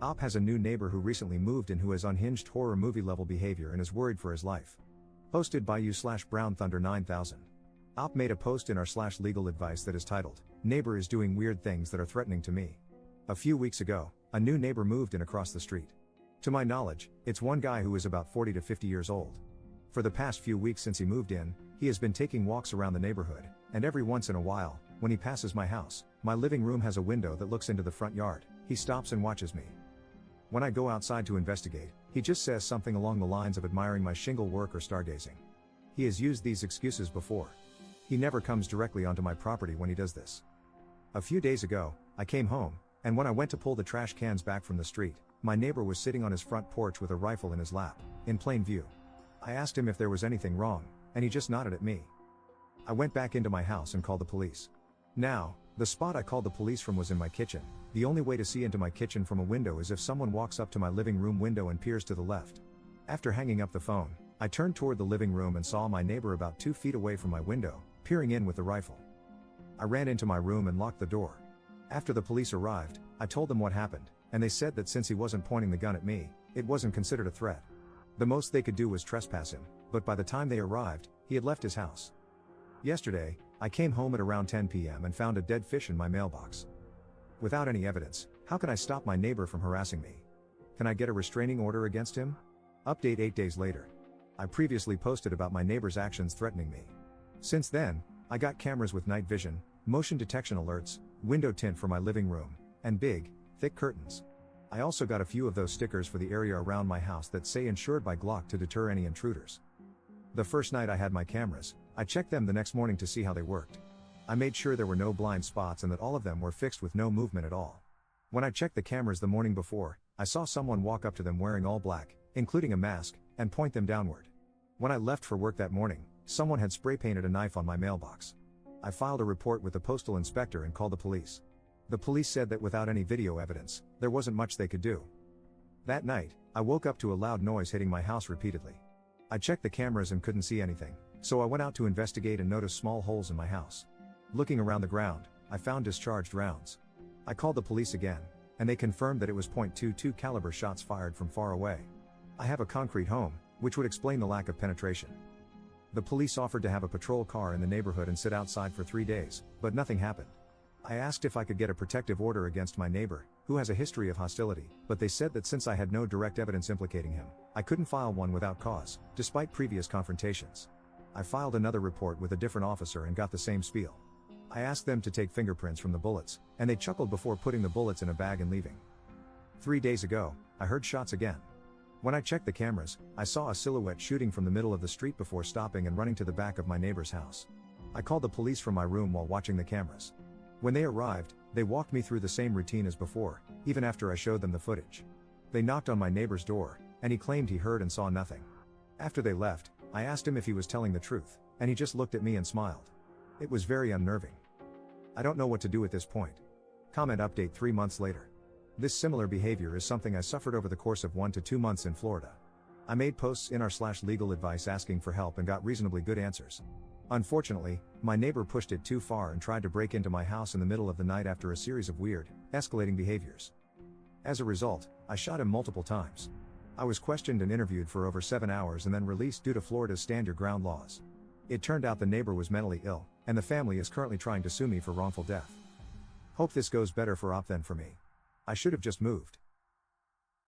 Op has a new neighbor who recently moved in who has unhinged horror movie level behavior and is worried for his life. Posted by you/Brown Thunder 9000. Op made a post in our /legal advice that is titled, "Neighbor is doing weird things that are threatening to me." A few weeks ago, a new neighbor moved in across the street. To my knowledge, it's one guy who is about 40 to 50 years old. For the past few weeks since he moved in, he has been taking walks around the neighborhood, and every once in a while, when he passes my house, my living room has a window that looks into the front yard, he stops and watches me. When I go outside to investigate, he just says something along the lines of admiring my shingle work or stargazing. He has used these excuses before. He never comes directly onto my property when he does this. A few days ago, I came home, and when I went to pull the trash cans back from the street, my neighbor was sitting on his front porch with a rifle in his lap, in plain view. I asked him if there was anything wrong, and he just nodded at me. I went back into my house and called the police. Now, the spot I called the police from was in my kitchen. The only way to see into my kitchen from a window is if someone walks up to my living room window and peers to the left. After hanging up the phone, I turned toward the living room and saw my neighbor about 2 feet away from my window, peering in with the rifle. I ran into my room and locked the door. After the police arrived, I told them what happened, and they said that since he wasn't pointing the gun at me, it wasn't considered a threat. The most they could do was trespass him, but by the time they arrived, he had left his house. Yesterday, I came home at around 10 p.m. and found a dead fish in my mailbox. Without any evidence, how can I stop my neighbor from harassing me? Can I get a restraining order against him? Update 8 days later. I previously posted about my neighbor's actions threatening me. Since then, I got cameras with night vision, motion detection alerts, window tint for my living room, and big, thick curtains. I also got a few of those stickers for the area around my house that say insured by Glock to deter any intruders. The first night I had my cameras, I checked them the next morning to see how they worked. I made sure there were no blind spots and that all of them were fixed with no movement at all. When I checked the cameras the morning before, I saw someone walk up to them wearing all black, including a mask, and point them downward. When I left for work that morning, someone had spray painted a knife on my mailbox. I filed a report with the postal inspector and called the police. The police said that without any video evidence, there wasn't much they could do. That night, I woke up to a loud noise hitting my house repeatedly. I checked the cameras and couldn't see anything, so I went out to investigate and noticed small holes in my house. Looking around the ground, I found discharged rounds. I called the police again, and they confirmed that it was .22 caliber shots fired from far away. I have a concrete home, which would explain the lack of penetration. The police offered to have a patrol car in the neighborhood and sit outside for 3 days, but nothing happened. I asked if I could get a protective order against my neighbor, who has a history of hostility, but they said that since I had no direct evidence implicating him, I couldn't file one without cause, despite previous confrontations. I filed another report with a different officer and got the same spiel. I asked them to take fingerprints from the bullets, and they chuckled before putting the bullets in a bag and leaving. 3 days ago, I heard shots again. When I checked the cameras, I saw a silhouette shooting from the middle of the street before stopping and running to the back of my neighbor's house. I called the police from my room while watching the cameras. When they arrived, they walked me through the same routine as before, even after I showed them the footage. They knocked on my neighbor's door, and he claimed he heard and saw nothing. After they left, I asked him if he was telling the truth, and he just looked at me and smiled. It was very unnerving. I don't know what to do at this point. Comment update 3 months later. This similar behavior is something I suffered over the course of 1 to 2 months in Florida. I made posts in our /legal advice asking for help and got reasonably good answers. Unfortunately, my neighbor pushed it too far and tried to break into my house in the middle of the night after a series of weird, escalating behaviors. As a result, I shot him multiple times. I was questioned and interviewed for over 7 hours and then released due to Florida's stand your ground laws. It turned out the neighbor was mentally ill, and the family is currently trying to sue me for wrongful death. Hope this goes better for Op than for me. I should have just moved.